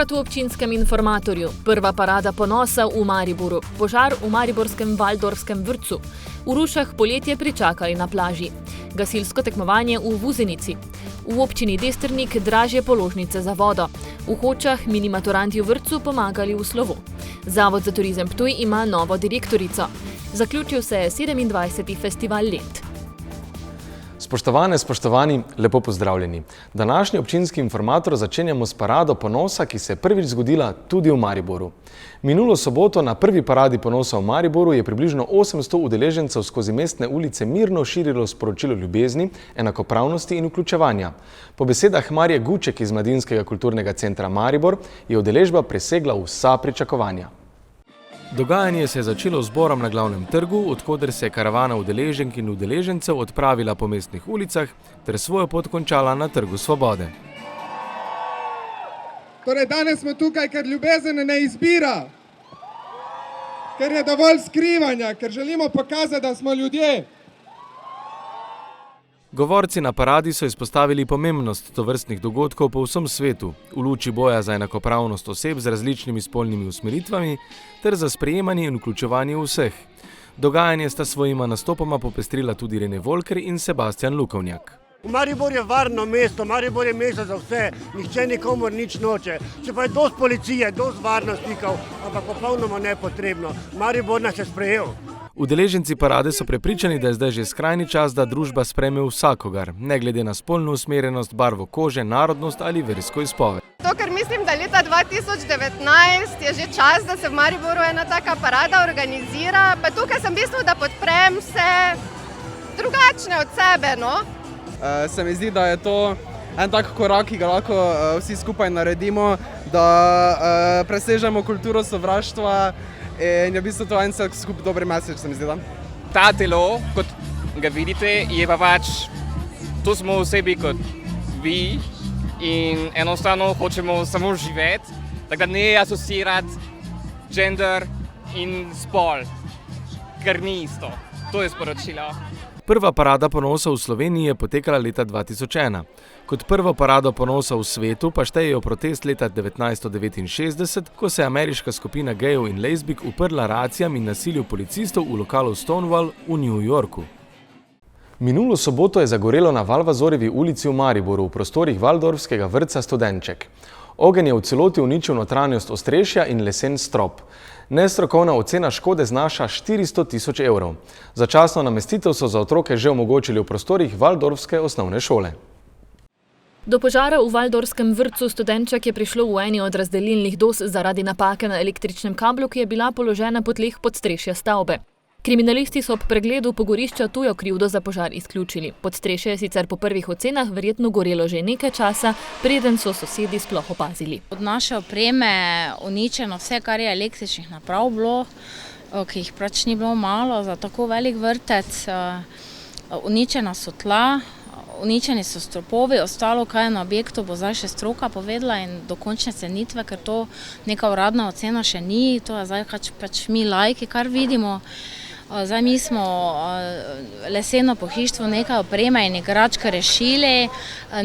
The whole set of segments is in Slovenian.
Tokrat v občinskem informatorju. Prva parada ponosa v Mariboru. Požar v mariborskem Valdorfskem vrtcu. V Rušah poletje pričakali na plaži. Gasilsko tekmovanje v Vuzenici. V občini Destrnik dražje položnice za vodo. V Hočah mini maturanti v vrtcu pomagali v slovo. Zavod za turizem Ptuj ima novo direktorico. Zaključil se je 27. festival let. Spoštovane, spoštovani, lepo pozdravljeni. Današnji občinski informator začenjamo s parado ponosa, ki se je prvič zgodila tudi v Mariboru. Minulo soboto na prvi paradi ponosa v Mariboru je približno 800 udeležencev skozi mestne ulice mirno širilo sporočilo ljubezni, enakopravnosti in vključevanja. Po besedah Marije Guček iz Mladinskega kulturnega centra Maribor je udeležba presegla vsa pričakovanja. Dogajanje se je začelo z zborom na glavnem trgu, od koder se je karavana udeleženk in udeležencev odpravila po mestnih ulicah ter svojo pot končala na Trgu Svobode. Torej, danes smo tukaj, ker ljubezen ne izbira, ker je dovolj skrivanja, ker želimo pokazati, da smo ljudje. Govorci na paradi so izpostavili pomembnost tovrstnih dogodkov po vsem svetu, v luči boja za enakopravnost oseb z različnimi spolnimi usmeritvami ter za sprejemanje in vključevanje vseh. Dogajanje sta svojima nastopoma popestrila tudi Rene Volker in Sebastian Lukovnjak. Maribor je varno mesto, Maribor je mesto za vse, nihče nikomor nič noče. Če pa je dosti policije, dosti varnostnikov, ampak popolnoma nepotrebno. Maribor nas je sprejel. Udeleženci parade so prepričani, da je zdaj že skrajni čas, da družba sprejme vsakogar, ne glede na spolno usmerjenost, barvo kože, narodnost ali versko izpoved. To, ker mislim, da leta 2019 je že čas, da se v Mariboru ena taka parada organizira, pa tukaj sem v bistvu, da podprem vse drugačne od sebe, no. Se mi zdi, da je to en tak korak, ki ga lahko vsi skupaj naredimo, da presežemo kulturo sovraštva in je v bistvu to en skupaj dober mesec, se mi zdi, da. Ta telo, kot ga vidite, je pa pač, tu smo osebi kot vi in enostavno hočemo samo živeti, tako da ne asociirati gender in spol, ker ni isto. To je sporočilo. Prva parada ponosa v Sloveniji je potekala leta 2001. Kot prvo parado ponosa v svetu pa štejejo protest leta 1969, ko se je ameriška skupina gejev in lezbik uprla racijam in nasilju policistov v lokalu Stonewall v New Yorku. Minulo soboto je zagorelo na Valvazorjevi ulici v Mariboru v prostorih Valdorfskega vrtca Studenček. Ogenj je v celoti uničil notranjost ostrešja in lesen strop. Nestrokovna ocena škode znaša 400 000 evrov. Začasno namestitev so za otroke že omogočili v prostorih Valdorfske osnovne šole. Do požara v Valdorfskem vrtcu Studenček je prišlo v eni od razdelilnih dos zaradi napake na električnem kablu, ki je bila položena po tleh podstrešja stavbe. Kriminalisti so ob pregledu pogorišča tujo krivdo za požar izključili. Podstrešje je sicer po prvih ocenah verjetno gorelo že nekaj časa, preden so sosedi sploh opazili. Od naše opreme uničeno vse, kar je električnih naprav bilo, ki jih pač ni bilo malo za tako velik vrtec. Uničena so tla, uničeni so stropovi, ostalo, kaj je na objektu, bo zdaj še stroka povedala in dokončne cenitve, ker to neka uradna ocena še ni, to je zdaj pač mi lajki, kar vidimo. Zdaj mi smo leseno pohištvo, nekaj opreme in igračke rešili,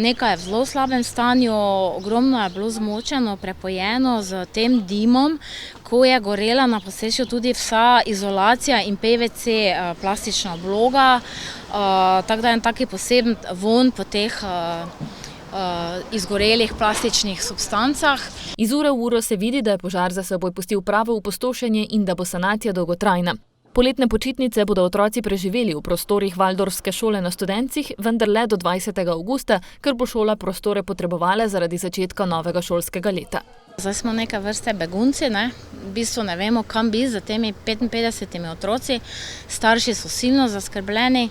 nekaj je v zelo slabem stanju, ogromno je bilo zmočeno, prepojeno z tem dimom, ko je gorela na podstrešju tudi vsa izolacija in PVC plastična obloga, tako da je en taki poseben vonj po teh izgorelih plastičnih substancah. Iz ure v uro se vidi, da je požar za seboj pustil pravo opustošenje in da bo sanacija dolgotrajna. Poletne počitnice bodo otroci preživeli v prostorih Valdorfske šole na Studencih, vendar le do 20. avgusta, ker bo šola prostore potrebovala zaradi začetka novega šolskega leta. Zdaj smo neke vrste begunci, ne? V bistvu ne vemo, kam bi za temi 55 otroci. Starši so silno zaskrbljeni.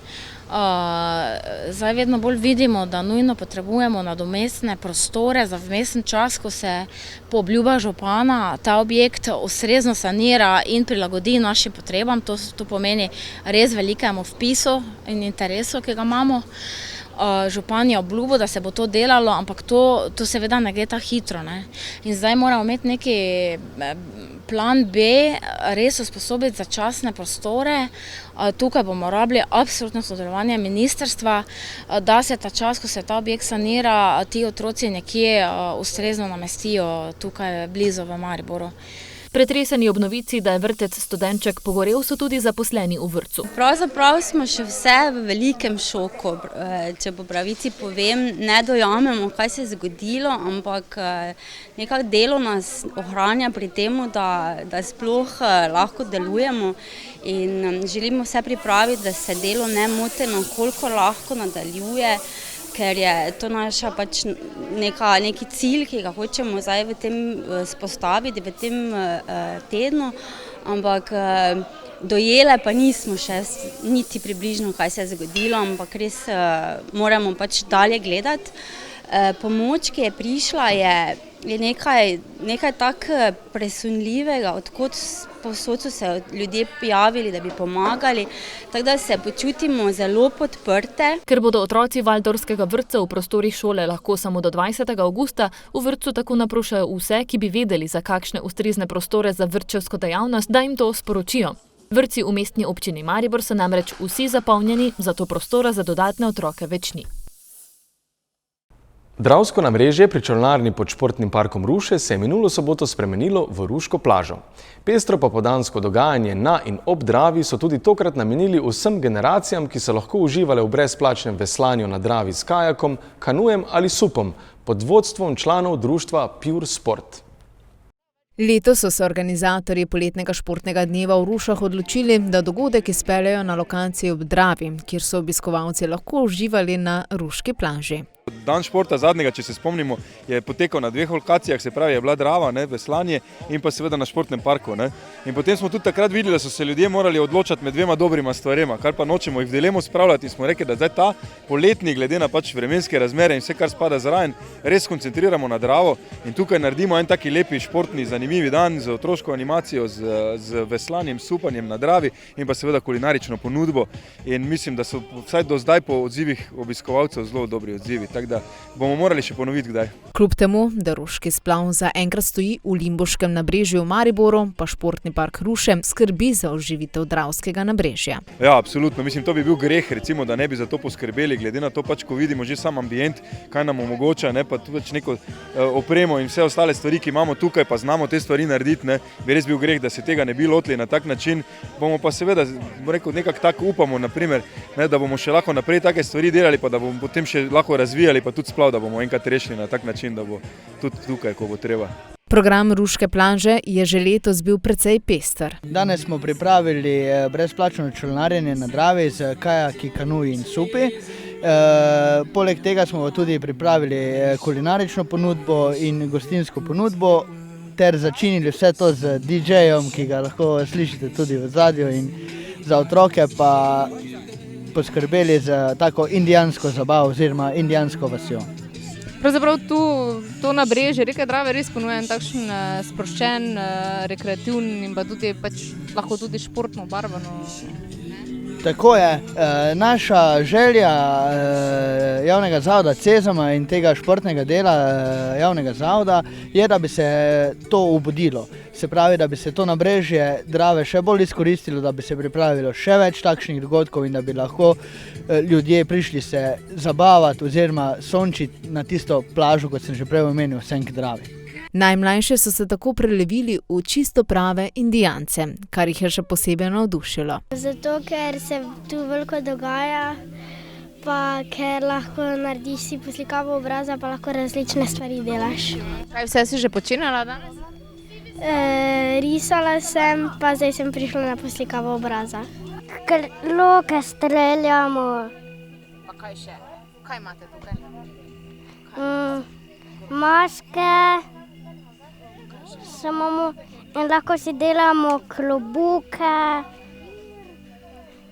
Zdaj vedno bolj vidimo, da nujno potrebujemo nadomestne prostore za vmesen čas, ko se po obljubah župana ta objekt ustrezno sanira in prilagodi našim potrebam. To pomeni res velikemu vpisu in interesu, ki ga imamo. župan je obljubil, da se bo to delalo, ampak to seveda ne gre tako hitro, ne. In zdaj moramo imeti neki plan B, res usposobiti začasne prostore. Tukaj bomo rabili absolutno sodelovanje ministrstva, da se ta čas, ko se ta objekt sanira, ti otroci nekje ustrezno namestijo tukaj blizu v Mariboru. Pretreseni ob novici, da je vrtec Studenček pogorel, so tudi zaposleni v vrtcu. Pravzaprav smo še vse v velikem šoku. Če po pravici povem, ne dojamemo, kaj se je zgodilo, ampak nekako delo nas ohranja pri tem, da sploh lahko delujemo in želimo vse pripraviti, da se delo nemoteno, koliko lahko nadaljuje, ker je to naša pač neki cilj, ki ga hočemo zdaj v tem spostaviti, v tem tednu, ampak dojele pa nismo še niti približno, kaj se je zgodilo, ampak res moramo pač dalje gledati. Pomoč, ki je prišla, je nekaj tak presunljivega, odkot povsod so se ljudje prijavili, da bi pomagali, tako da se počutimo zelo podprte. Ker bodo otroci Valdorskega vrtca v prostorih šole lahko samo do 20. avgusta, v vrtcu tako naprošajo vse, ki bi vedeli, za kakšne ustrezne prostore za vrtčevsko dejavnost, da jim to sporočijo. Vrtci v mestni občini Maribor so namreč vsi zapolnjeni, zato prostora za dodatne otroke več ni. Dravsko nabrežje pri čolnarni pod športnim parkom Ruše se je minulo soboto spremenilo v Ruško plažo. Pestro popoldansko dogajanje na in ob Dravi so tudi tokrat namenili vsem generacijam, ki so lahko uživale v brezplačnem veslanju na Dravi s kajakom, kanujem ali supom pod vodstvom članov društva Pure Sport. Letos so se organizatorji poletnega športnega dneva v Rušah odločili, da dogodek izpeljejo na lokaciji ob Dravi, kjer so obiskovalci lahko uživali na Ruški plaži. Dan športa zadnjega, če se spomnimo, je potekal na dveh lokacijah, se pravi je bila Drava, veslanje in pa seveda na športnem parku. In potem smo tudi takrat videli, da so se ljudje morali odločati med dvema dobrima stvarema, kar pa nočemo jih v dilemo spravljati in smo rekli, da zdaj ta poletni, glede na pač vremenske razmere in vse, kar spada zraven, res koncentriramo na Dravo in tukaj naredimo en taki lepi športni, zanimivi dan z otroško animacijo, z veslanjem, supanjem na Dravi in pa seveda kulinarično ponudbo in mislim, da so vsaj do zdaj po odzivih obiskovalcev zelo dobri odzivi. Tako da bomo morali še ponoviti kdaj. Kljub temu, da Ruški splav zaenkrat stoji v Limbuškem nabrežju v Mariboru, pa športni park Ruše skrbi za oživitev Dravskega nabrežja. Ja, absolutno. Mislim, to bi bil greh, recimo, da ne bi za to poskrbeli, glede na to pač, ko vidimo že sam ambient, kaj nam omogoča, pa tu več neko opremo in vse ostale stvari, ki imamo tukaj, pa znamo te stvari narediti, bi res bil greh, da se tega ne bi lotili na tak način. Bomo pa seveda, nekako tako upamo, naprimer, da bomo še lahko naprej take stvari delali, pa da bomo potem še lahko razvijali, pa tudi splav, da bomo enkrat rešili na tak način, da bo tudi tukaj, ko bo treba. Program Ruške plaže je že letos bil precej pester. Danes smo pripravili brezplačno čolnarjenje na Dravi z kajaki, kanuji in supi. Poleg tega smo tudi pripravili kulinarično ponudbo in gostinsko ponudbo ter začinili vse to z DJ-jem, ki ga lahko slišite tudi v zadju in za otroke pa poskrbeli za tako indijansko zabavo oziroma indijansko vasjo. Pravzaprav to nabrežje reke Drave res ponuja en takšen sproščen, rekreativen in pa tudi lahko tudi športno obarvano. Tako je. Naša želja javnega zavoda Cezama in tega športnega dela javnega zavoda je, da bi se to obudilo. Se pravi, da bi se to nabrežje Drave še bolj izkoristilo, da bi se pripravilo še več takšnih dogodkov in da bi lahko ljudje prišli se zabavati oziroma sončiti na tisto plažo, kot sem že prej omenil, Senk Dravi. Najmlajše so se tako prelevili v čisto prave indijance, kar jih je še posebej navdušilo. Zato, ker se tu veliko dogaja, pa ker lahko narediš si poslikavo obraza, pa lahko različne stvari delaš. Kaj vse si že počinjala danes? Risala sem, pa zdaj sem prišla na poslikavo obraza. Loke streljamo. Pa kaj še? Kaj imate tukaj? Maske. In lahko si delamo klobuke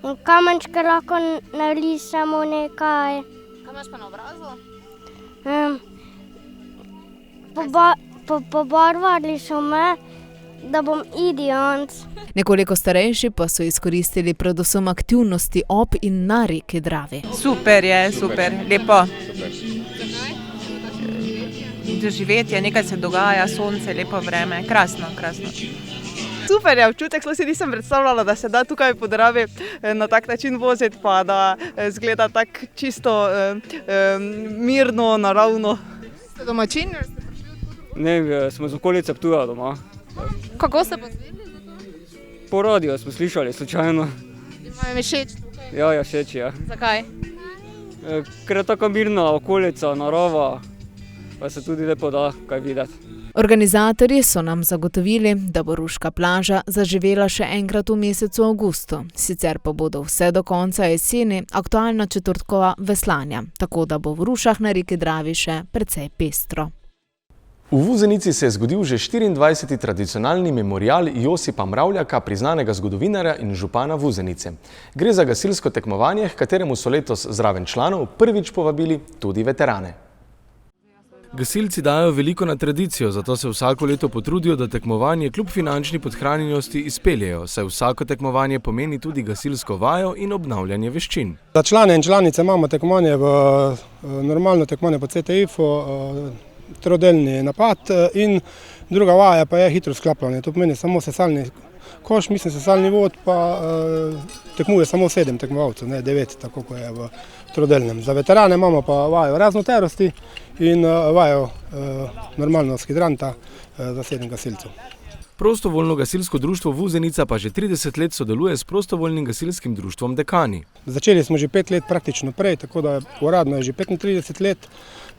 in kamenčke lahko narisamo nekaj. Kaj imaš pa na obrazu? Pobarvali so me da bom idioc. Nekoliko starejši pa so izkoristili predvsem aktivnosti ob in na reki Dravi. Super je, super, lepo. Doživetje, nekaj se dogaja, sonce, lepo vreme, krasno, krasno. Super je občutek, sploh si nisem predstavljala, da se da tukaj po Dravi na tak način voziti, pa da izgleda tako čisto mirno, naravno. Ste domačini? Ne, smo z okolice Ptuja doma. Kako ste pozvedeli? Po radiju smo slišali, slučajno. Vam je všeč tukaj? Ja, všeč je. Zakaj? Ker je tako mirna okolica, narava, pa se tudi lepo da kaj videti. Organizatorji so nam zagotovili, da bo Ruška plaža zaživela še enkrat v mesecu avgustu, sicer pa bodo vse do konca jeseni aktualna četrtkova veslanja, tako da bo v Rušah na reki Dravi še precej pestro. V Vuzenici se je zgodil že 24. tradicionalni memorial Josipa Mravljaka, priznanega zgodovinarja in župana Vuzenice. Gre za gasilsko tekmovanje, h kateremu so letos zraven članov prvič povabili tudi veterane. Gasilci dajo veliko na tradicijo, zato se vsako leto potrudijo, da tekmovanje kljub finančni podhranjenosti izpeljejo, saj vsako tekmovanje pomeni tudi gasilsko vajo in obnavljanje veščin. Za člane in članice imamo tekmovanje normalno tekmovanje po CTIF-u, trodelni napad in druga vaja pa je hitro sklapljanje. To pomeni samo sesalni koš, sesalni vod pa tekmuje samo 7 tekmovalcev, ne 9, tako kot je v trodelnem. Za veterane imamo pa vajo raznoterosti in vajo normalno s hidranta za 7 gasilcev. Prostovoljno gasilsko društvo Vuzenica pa že 30 let sodeluje s prostovoljnim gasilskim društvom Dekani. Začeli smo že 5 let praktično prej, tako da uradno je že 35 let.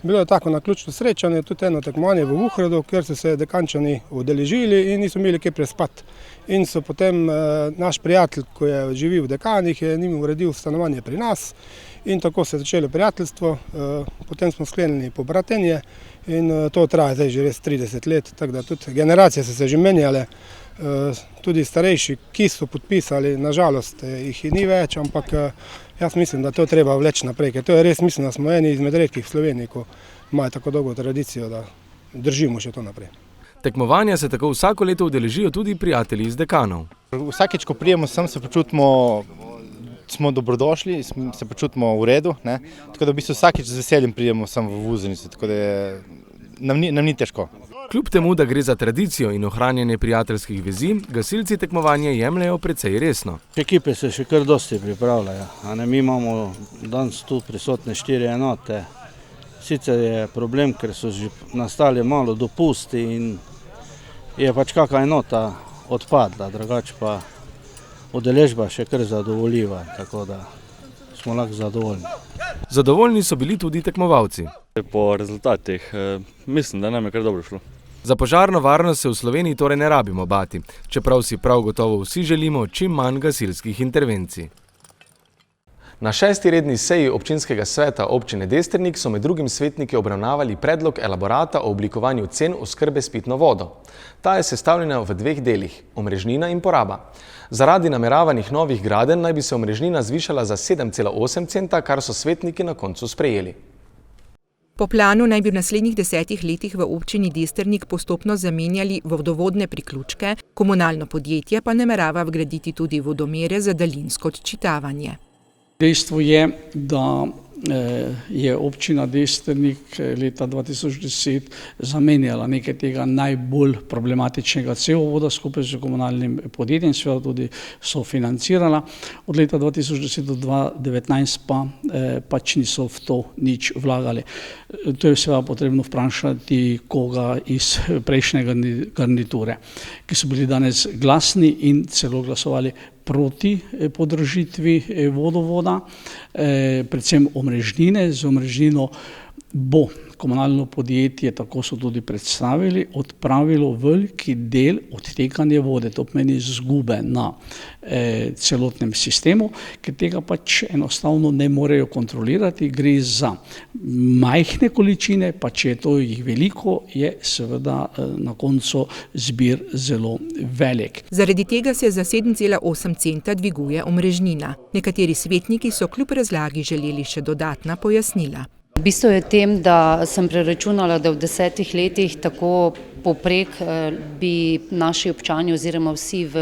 Bilo je tako naključno srečanje, tudi eno tekmovanje v Vuhredu, kjer so se Dekančani udeležili in niso imeli kje prespati. In so potem naš prijatelj, ko je živel v Dekanih, je njim uredil stanovanje pri nas in tako se je začelo prijateljstvo. Potem smo sklenili pobratenje in to traja zdaj že res 30 let, tako da tudi generacije so se že menjale. Tudi starejši, ki so podpisali, nažalost jih ni več, ampak jaz mislim, da to treba vleči naprej, ker to je res, mislim, da smo eni izmed redkih v Sloveniji, ko imajo tako dolgo tradicijo, da držimo še to naprej. Tekmovanja se tako vsako leto udeležijo tudi prijatelji iz Dekanov. Vsakeč, ko prijemo sem, se počutimo, smo dobrodošli, se počutimo v redu, ne? Tako da v bistvu vsakeč z veseljem prijemo sem v Vuzenico, tako da nam ni težko. Kljub temu, da gre za tradicijo in ohranjanje prijateljskih vezi, gasilci tekmovanje jemljejo precej resno. Ekipe se še kar dosti pripravljajo. Mi imamo danes tu prisotne 4 enote. Sicer je problem, ker so že nastali malo dopusti in je pač kakšna enota odpadla, drugače pa udeležba še kar zadovoljiva, tako da smo lahko zadovoljni. Zadovoljni so bili tudi tekmovalci. Po rezultatih mislim, da nam je kar dobro šlo. Za požarno varnost se v Sloveniji torej ne rabimo bati, čeprav si prav gotovo vsi želimo čim manj gasilskih intervencij. Na 6. redni seji občinskega sveta občine Destrnik so med drugim svetniki obravnavali predlog elaborata o oblikovanju cen oskrbe s pitno vodo. Ta je sestavljena v 2 delih, omrežnina in poraba. Zaradi nameravanih novih gradenj naj bi se omrežnina zvišala za 7,8 centa, kar so svetniki na koncu sprejeli. Po planu naj bi v naslednjih 10 letih v občini Destrnik postopno zamenjali vodovodne priključke, komunalno podjetje pa namerava vgraditi tudi vodomere za daljinsko odčitavanje. Dejstvo je, da je občina Destrnik leta 2010 zamenjala nekaj tega najbolj problematičnega cevovoda skupaj z komunalnim podjetjem, seveda tudi sofinancirala. Od leta 2010 do 2019 pa pač niso v to nič vlagali. To je seveda potrebno vprašati koga iz prejšnje garniture, ki so bili danes glasni in celo glasovali proti podražitvi vodovoda, predvsem omrežnine. Z omrežnino bo komunalno podjetje, tako so tudi predstavili, odpravilo veliki del odtekanja vode, to pomeni izgube na celotnem sistemu, ker tega pač enostavno ne morejo kontrolirati. Gre za majhne količine, pa če je to jih veliko, je seveda na koncu zbir zelo velik. Zaradi tega se za 7,8 centa dviguje omrežnina. Nekateri svetniki so kljub razlagi želeli še dodatna pojasnila. V bistvu je tem, da sem preračunala, da v 10 letih tako Povprek bi naši občani oziroma vsi v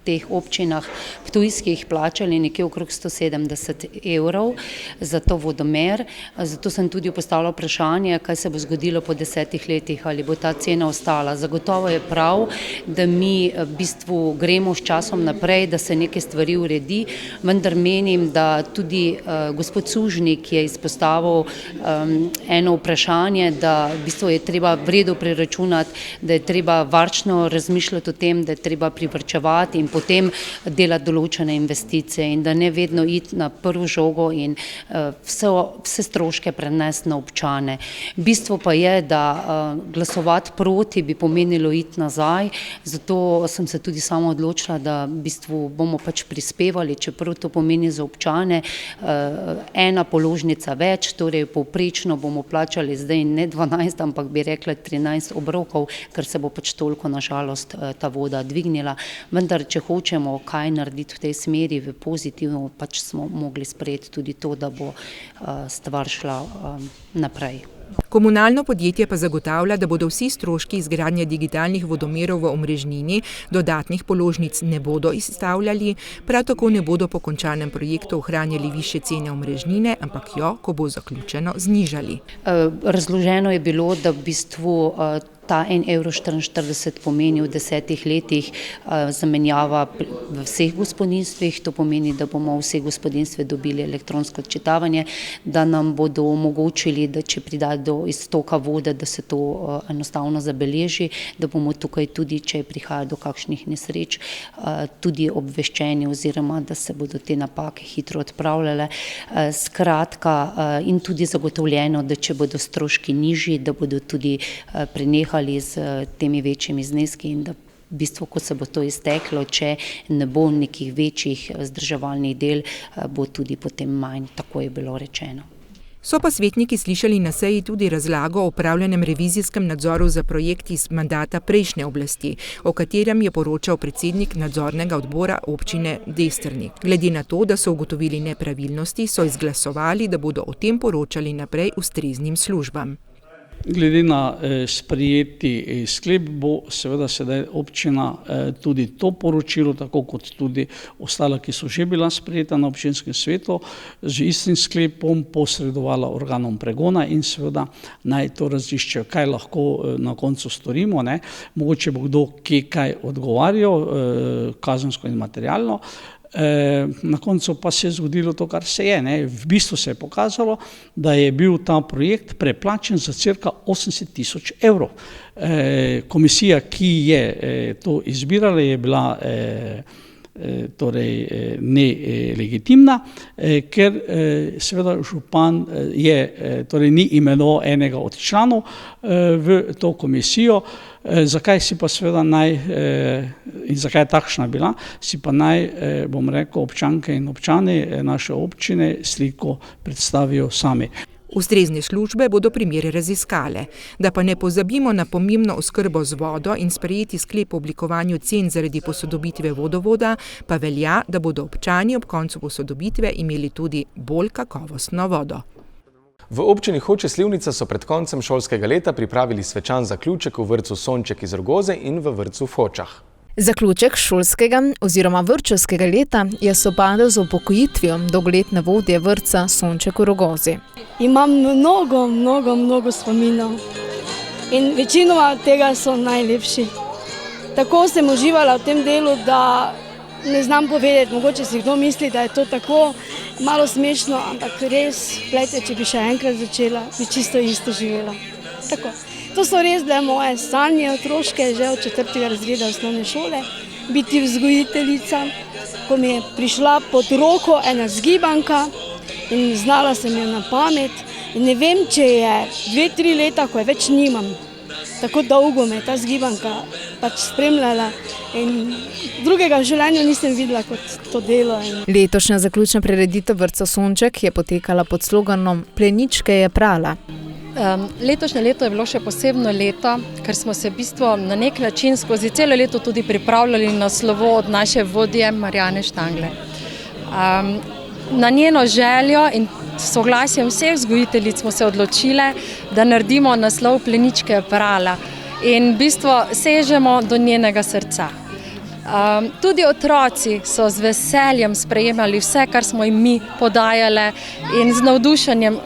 teh občinah ptujskih plačali nekje okrog 170 € za to vodomer. Zato sem tudi postavila vprašanje, kaj se bo zgodilo po 10 letih, ali bo ta cena ostala. Zagotovo je prav, da mi v bistvu gremo s časom naprej, da se neke stvari uredi, vendar menim, da tudi gospod Sužnik je izpostavil eno vprašanje, da v bistvu je treba v redu preračunati, da je treba varčno razmišljati o tem, da je treba privarčevati in potem delati določene investicije in da ne vedno iti na prvo žogo in vse stroške prenesti na občane. Bistvo pa je, da glasovati proti bi pomenilo iti nazaj, zato sem se tudi sama odločila, da v bistvu bomo pač prispevali, čeprav to pomeni za občane ena položnica več, torej povprečno bomo plačali zdaj ne 12, ampak bi rekla 13 obrokov, ker se bo pač toliko na žalost ta voda dvignila, vendar če hočemo kaj narediti v tej smeri, v pozitivno, pač smo mogli sprejeti tudi to, da bo stvar šla naprej. Komunalno podjetje pa zagotavlja, da bodo vsi stroški izgradnje digitalnih vodomerov v omrežnini, dodatnih položnic ne bodo izstavljali, prav tako ne bodo po končanem projektu ohranjali višje cene omrežnine, ampak jo, ko bo zaključeno, znižali. Razloženo je bilo, da v bistvu ta 1,44 € pomeni v 10 letih zamenjava v vseh gospodinjstvih, to pomeni, da bomo v vseh gospodinjstvih dobili elektronsko odčitavanje, da nam bodo omogočili, da če pride do iztoka vode, da se to enostavno zabeleži, da bomo tukaj tudi, če prihaja do kakšnih nesreč, tudi obveščeni oziroma, da se bodo te napake hitro odpravljale. Skratka, in tudi zagotovljeno, da če bodo stroški nižji, da bodo tudi prenehali z temi večjimi zneski in da v bistvu, ko se bo to izteklo, če ne bo nekih večjih vzdrževalnih del, bo tudi potem manj, tako je bilo rečeno. So pa svetniki slišali na seji tudi razlago o opravljenem revizijskem nadzoru za projekt iz mandata prejšnje oblasti, o katerem je poročal predsednik nadzornega odbora občine Destrnik. Glede na to, da so ugotovili nepravilnosti, so izglasovali, da bodo o tem poročali naprej ustreznim službam. Glede na sprejeti sklep bo seveda sedaj občina tudi to poročilo, tako kot tudi ostala, ki so že bila sprejeta na občinskem svetu, z istim sklepom posredovala organom pregona in seveda naj to raziščejo, kaj lahko na koncu storimo. Mogoče bo kdo kaj odgovarjal, kazensko in materialno. Na koncu pa se je zgodilo to, kar se je. V bistvu se je pokazalo, da je bil ta projekt preplačen za cirka 80 000 €. Komisija, ki je to izbirala, je bila torej nelegitimna, ker seveda župan torej ni imenoval enega od članov v to komisijo. Zakaj si pa seveda in zakaj je takšna bila, si pa bom rekel, občanke in občani naše občine sliko predstavijo sami. Ustrezne službe bodo primere raziskale. Da pa ne pozabimo na pomembno oskrbo z vodo in sprejeti sklep o oblikovanju cen zaradi posodobitve vodovoda, pa velja, da bodo občani ob koncu posodobitve imeli tudi bolj kakovostno vodo. V občini Hoče - Slivnica so pred koncem šolskega leta pripravili svečan zaključek v vrtcu Sonček iz Rogoze in v vrtcu v Hočah. Zaključek šolskega oziroma vrtčevskega leta je sopadel z upokojitvijo dolgoletne vodje vrtca Sonček v Rogozi. Imam mnogo spominov in večinoma tega so najlepši. Tako sem uživala v tem delu, da ne znam povedati, mogoče si kdo misli, da je to tako malo smešno, ampak res, glejte, če bi še enkrat začela, bi čisto isto živela. Tako. To so res bile moje sanje otroške, že od 4. razreda osnovne šole, biti vzgojiteljica, ko mi je prišla pod roko ena zgibanka in znala sem jo na pamet. In ne vem, če je 2-3 leta, ko je več nimam, tako dolgo me je ta zgibanka pač spremljala in drugega v življenju nisem videla kot to delo. Letošnja zaključna prireditev vrtca Sonček je potekala pod sloganom Pleničke je prala. Letošnje leto je bilo še posebno leto, ker smo se v bistvu na nek način skozi celo leto tudi pripravljali na slovo od naše vodje Marjane Štangle. Na njeno željo in soglasjem vseh vzgojiteljic smo se odločile, da naredimo naslov Pleničke je prala. in v bistvu sežemo do njenega srca. Tudi otroci so z veseljem sprejemali vse, kar smo jim mi podajali in z navdušenjem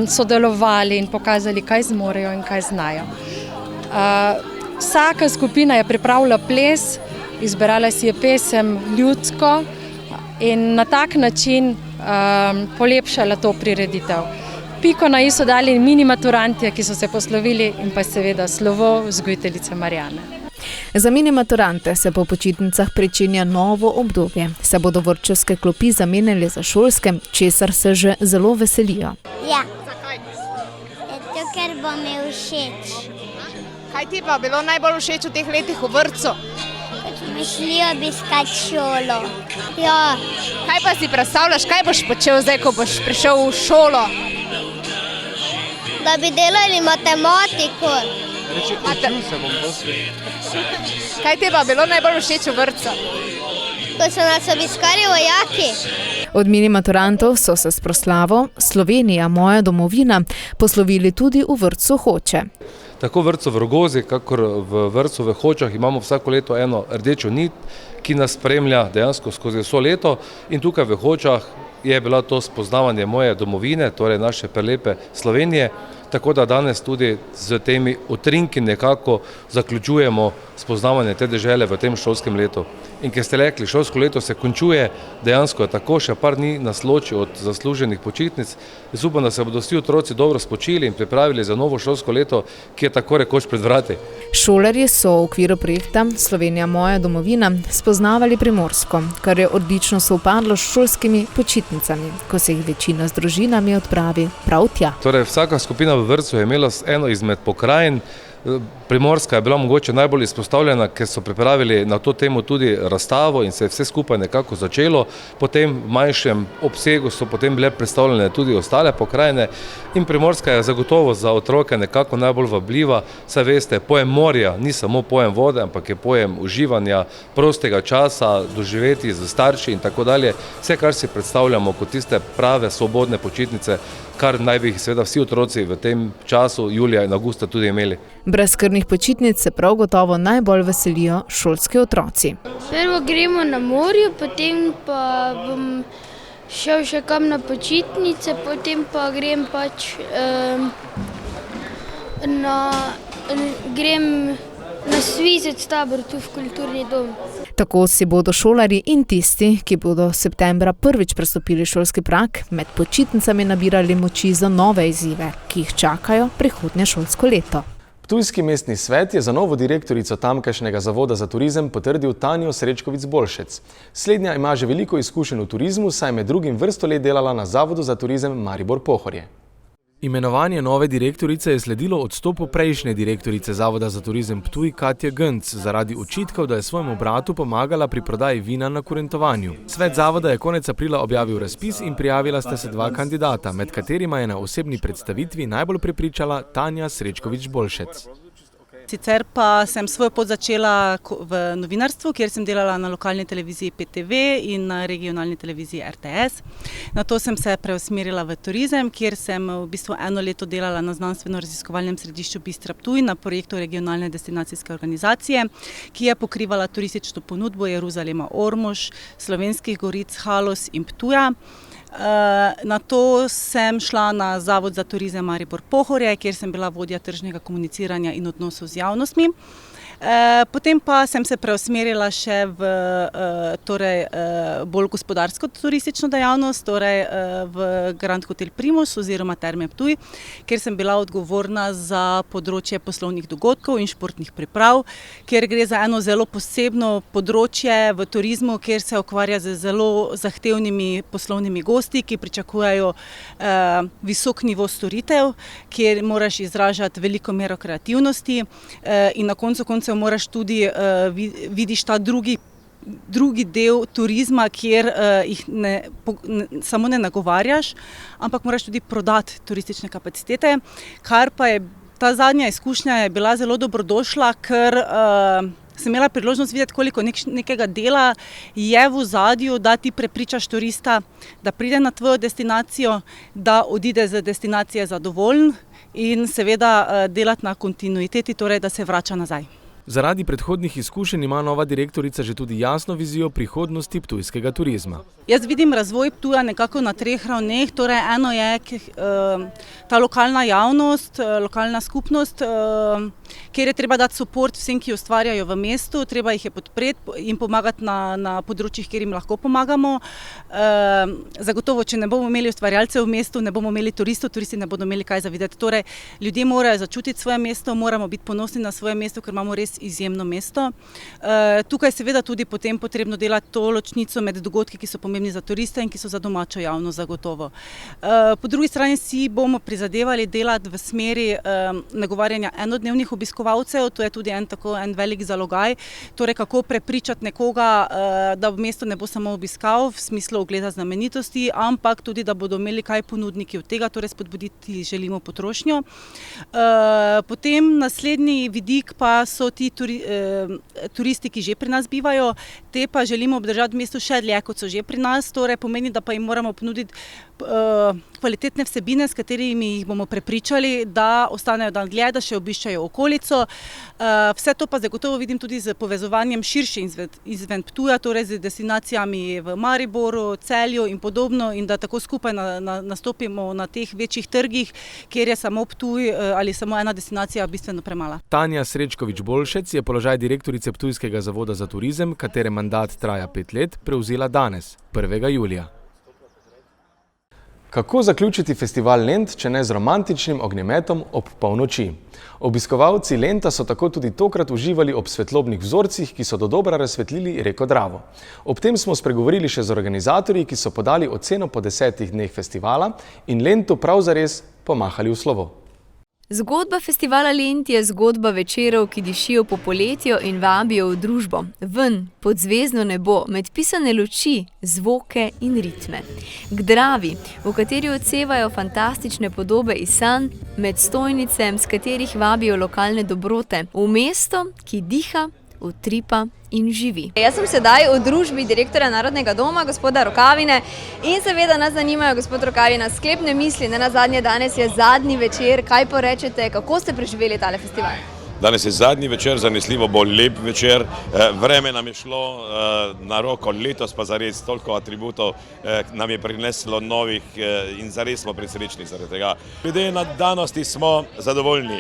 sodelovali in pokazali, kaj zmorejo in kaj znajo. Vsaka skupina je pripravila ples, izbrala si je pesem ljudsko in na tak način polepšala to prireditev. Piko na i so dali mini maturantje, ki so se poslovili, in pa seveda slovo vzgojiteljice Marjane. Za mini maturante se po počitnicah pričenja novo obdobje. Se bodo vrtčevske klopi zamenjali za šolske, česar se že zelo veselijo. Ja. Zato, ker bo mi všeč. Kaj ti pa bilo najbolj všeč v teh letih v vrtcu? Mislijo obiskati šolo. Ja. Kaj pa si predstavljaš, kaj boš počel zdaj, ko boš prišel v šolo? Da bi delali matematiko. Učil se bom posle. Kaj ti pa bilo najbolj všeč v vrtcu? Ko so nas obiskali vojaki. Od mini maturantov so se s proslavo Slovenija, moja domovina poslovili tudi v vrtcu Hoče. Tako v vrtcu v Rogozi, kakor v vrtcu v Hočah imamo vsako leto eno rdečo nit, ki nas spremlja dejansko skozi vso leto, in tukaj v Hočah je bilo to spoznavanje moje domovine, torej naše prelepe Slovenije, tako da danes tudi z temi utrinki nekako zaključujemo spoznavanje te dežele v tem šolskem letu. In ker ste rekli, šolsko leto se končuje, dejansko je tako, še par dni nas loči od zasluženih počitnic. Jaz upam, da se bodo vsi otroci dobro spočili in pripravili za novo šolsko leto, ki je tako rekoč pred vrati. Šolarji so v okviru projekta Slovenija, moja domovina spoznavali Primorsko, kar je odlično sovpadlo s šolskimi počitnicami, ko se jih večina z družinami odpravi prav tja. Torej, vsaka skupina v vrtcu je imela eno izmed pokrajin. Primorska je bila mogoče najbolj izpostavljena, ker so pripravili na to temo tudi razstavo in se je vse skupaj nekako začelo. Potem v manjšem obsegu so potem bile predstavljene tudi ostale pokrajine in Primorska je zagotovo za otroke nekako najbolj vabljiva. Saj veste, pojem morja ni samo pojem vode, ampak je pojem uživanja, prostega časa, doživeti z starši in tako dalje. Vse, kar si predstavljamo kot tiste prave svobodne počitnice, kar naj bi seveda vsi otroci v tem času julija in avgusta tudi imeli. Brezskrbnih počitnic se prav gotovo najbolj veselijo šolski otroci. Prvo gremo na morju, potem pa bom šel še kam na počitnice, potem pa grem grem na svizec tabor tu v kulturni dom. Tako si bodo šolarji in tisti, ki bodo septembra prvič prestopili šolski prag, med počitnicami nabirali moči za nove izzive, ki jih čakajo prihodnje šolsko leto. Ptujski mestni svet je za novo direktorico tamkajšnjega zavoda za turizem potrdil Tanjo Srečkovic-Bolšec. Slednja ima že veliko izkušenj v turizmu, saj med drugim vrsto let delala na Zavodu za turizem Maribor Pohorje. Imenovanje nove direktorice je sledilo odstopu prejšnje direktorice Zavoda za turizem Ptuj Katje Gönc zaradi očitkov, da je svojemu bratu pomagala pri prodaji vina na kurentovanju. Svet zavoda je konec aprila objavil razpis in prijavila sta se dva kandidata, med katerima je na osebni predstavitvi najbolj prepričala Tanja Srečkovic-Bolšec. Sicer pa sem svoj pot začela v novinarstvu, kjer sem delala na lokalni televiziji PTV in na regionalni televiziji RTS. Nato sem se preusmerila v turizem, kjer sem v bistvu 1 leto delala na znanstveno-raziskovalnem središču Bistra Ptuj na projektu regionalne destinacijske organizacije, ki je pokrivala turistično ponudbo Jeruzalema Ormož, Slovenskih goric, Haloz in Ptuja. Nato sem šla na Zavod za turizem Maribor Pohorje, kjer sem bila vodja tržnega komuniciranja in odnosov z javnostmi. Potem pa sem se preusmerila še v bolj gospodarsko turistično dejavnost, torej v Grand Hotel Primož oziroma Terme Ptuj, kjer sem bila odgovorna za področje poslovnih dogodkov in športnih priprav, kjer gre za eno zelo posebno področje v turizmu, kjer se ukvarja z zelo zahtevnimi poslovnimi gosti, ki pričakujejo visok nivo storitev, kjer moraš izražati veliko mero kreativnosti in na koncu moraš tudi vidiš ta drugi del turizma, kjer jih samo ne nagovarjaš, ampak moraš tudi prodati turistične kapacitete, kar pa je Ta zadnja izkušnja je bila zelo dobrodošla, ker sem imela priložnost videti, koliko nekega dela je v ozadju, da ti prepričaš turista, da pride na tvojo destinacijo, da odide z destinacije zadovoljen in seveda delati na kontinuiteti, torej da se vrača nazaj. Zaradi predhodnih izkušenj ima nova direktorica že tudi jasno vizijo prihodnosti ptujskega turizma. Jaz vidim razvoj Ptuja nekako na 3 ravneh, torej eno je ta lokalna javnost, lokalna skupnost, kjer je treba dati suport vsem, ki ustvarjajo v mestu, treba jih je podpreti in pomagati na področjih, kjer jim lahko pomagamo. Zagotovo, če ne bomo imeli ustvarjalcev v mestu, ne bomo imeli turistov, turisti ne bodo imeli kaj za videti. Torej, ljudje morajo začutiti svoje mesto, moramo biti ponosni na svoje mesto, ker imamo res izjemno mesto. Tukaj seveda tudi potem potrebno delati to ločnico med dogodki, ki so pomembni za turiste in ki so za domačo javnost zagotovo. Po drugi strani si bomo prizadevali delati v smeri nagovarjanja enodnevnih obiskovalcev, to je tudi en velik zalogaj, torej kako prepričati nekoga, da v mestu ne bo samo obiskal v smislu ogleda znamenitosti, ampak tudi, da bodo imeli kaj ponudniki od tega, torej spodbuditi želimo potrošnjo. Potem naslednji vidik pa so ti turisti, ki že pri nas bivajo, te pa želimo obdržati v mestu še dlje, kot so že pri nas, torej pomeni, da pa jim moramo ponuditi kvalitetne vsebine, s katerimi jih bomo prepričali, da ostanejo dan dlje, da še obiščajo okolico. Vse to pa zagotovo vidim tudi z povezovanjem širše izven Ptuja, torej z destinacijami v Mariboru, Celju in podobno, in da tako skupaj nastopimo na teh večjih trgih, kjer je samo Ptuj ali samo ena destinacija bistveno premala. Tanja Srečkovič-Bolšec je položaj direktorice Ptujskega zavoda za turizem, katere mandat traja 5 let, prevzela danes, 1. julija. Kako zaključiti festival Lent, če ne z romantičnim ognjemetom ob polnoči? Obiskovalci Lenta so tako tudi tokrat uživali ob svetlobnih vzorcih, ki so dodobra razsvetlili reko Dravo. Ob tem smo spregovorili še z organizatorji, ki so podali oceno po 10 dneh festivala in Lentu prav zares pomahali v slovo. Zgodba festivala Lent je zgodba večerov, ki dišijo po poletju in vabijo v družbo. Ven, pod zvezdno nebo, med pisane luči, zvoke in ritme. K Dravi, v kateri odsevajo fantastične podobe iz sanj, med stojnicem, s katerih vabijo lokalne dobrote. V mesto, ki diha, utripa in živi. Jaz sem sedaj v družbi direktorja Narodnega doma, gospoda Rokavine, in seveda nas zanimajo, gospod Rokavina, sklepne misli. Nenazadnje danes je zadnji večer, kaj porečete, kako ste preživeli tale festival? Danes je zadnji večer, zanesljivo bo lep večer. Vreme nam je šlo na roko, letos pa zares toliko atributov nam je prineslo novih in zares smo presrečni zaradi tega. Glede na danosti smo zadovoljni.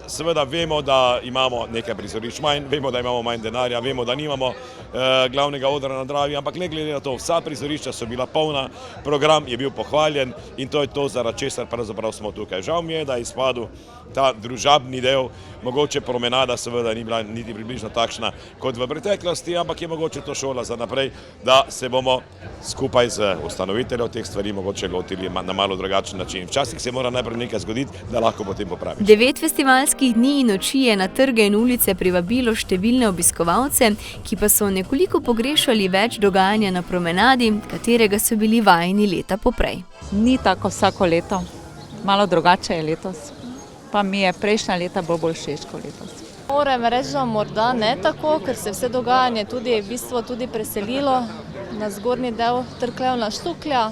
Seveda vemo, da imamo nekaj prizorišč manj, vemo, da imamo manj denarja, vemo, da nimamo glavnega odra na Dravi, ampak ne glede na to, vsa prizorišča so bila polna, program je bil pohvaljen in to je to, zaradi česar pravzaprav smo tukaj. Žal mi je, da je izpadel ta družabni del, mogoče promenada seveda ni bila niti približno takšna kot v preteklosti, ampak je mogoče to šola za naprej, da se bomo skupaj z ustanoviteljem teh stvari mogoče lotili na malo drugačen način. Včasih se mora najprej nekaj zgoditi, da lahko potem popraviš. 9 festivalskih dni in noči je na trge in ulice privabilo številne obiskovalce, ki pa so nekoliko pogrešali več dogajanja na promenadi, katerega so bili vajeni leta poprej. Ni tako vsako leto, malo drugače je letos. Pa mi je prejšnja leta bolj všeč kot letos. Moram reči, da morda ne tako, ker se vse dogajanje v bistvu tudi preselilo na zgornji del Trklevna Štuklja.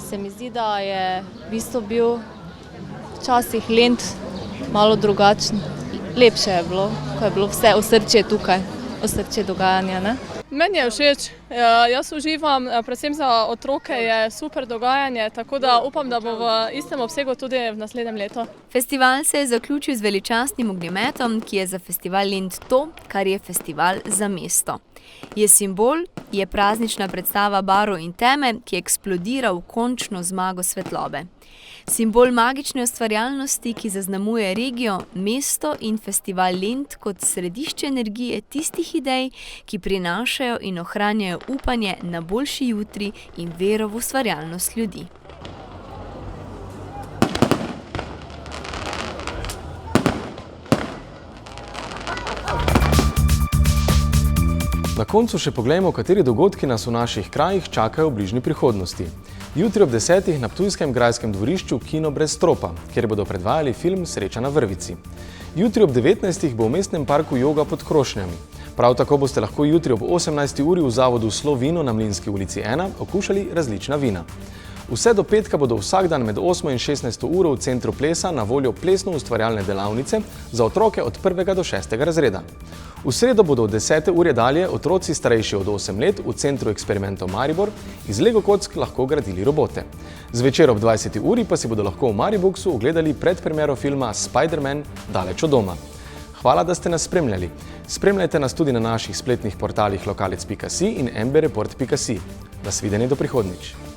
Se mi zdi, da je v bistvu bil včasih Lent malo drugačen. Lepše je bilo, ko je bilo vse osrčje tukaj, osrčje dogajanja, ne? Meni je všeč, jaz uživam, predvsem za otroke je super dogajanje, tako da upam, da bo v istem obsegu tudi v naslednjem letu. Festival se je zaključil z veličastnim ognjemetom, ki je za festival Lent to, kar je festival za mesto. Je simbol, je praznična predstava barv in teme, ki eksplodira v končno zmago svetlobe. Simbol magične ustvarjalnosti, ki zaznamuje regijo, mesto in festival Lent kot središče energije tistih idej, ki prinašajo in ohranjajo upanje na boljši jutri in vero v ustvarjalnost ljudi. Na koncu še poglejmo, kateri dogodki nas v naših krajih čakajo v bližnji prihodnosti. Jutri ob 10. na ptujskem grajskem dvorišču Kino brez stropa, kjer bodo predvajali film Sreča na vrvici. Jutri ob 19. bo v mestnem parku Joga pod Krošnjami. Prav tako boste lahko jutri ob 18. uri v zavodu Slo vino na Mlinski ulici 1 okušali različna vina. Vse do petka bodo vsak dan med 8 in 16 uro v centru plesa na voljo plesno-ustvarjalne delavnice za otroke od 1. do 6. razreda. V sredo bodo od 10. ure dalje otroci starejši od 8 let v centru eksperimentov Maribor iz Lego kock lahko gradili robote. Zvečer ob 20. uri pa si bodo lahko v Mariboxu ogledali predpremiero filma Spider-Man Daleč od doma. Hvala, da ste nas spremljali. Spremljajte nas tudi na naših spletnih portalih lokalec.si in mbreport.si. Nasvidenje do prihodnjič.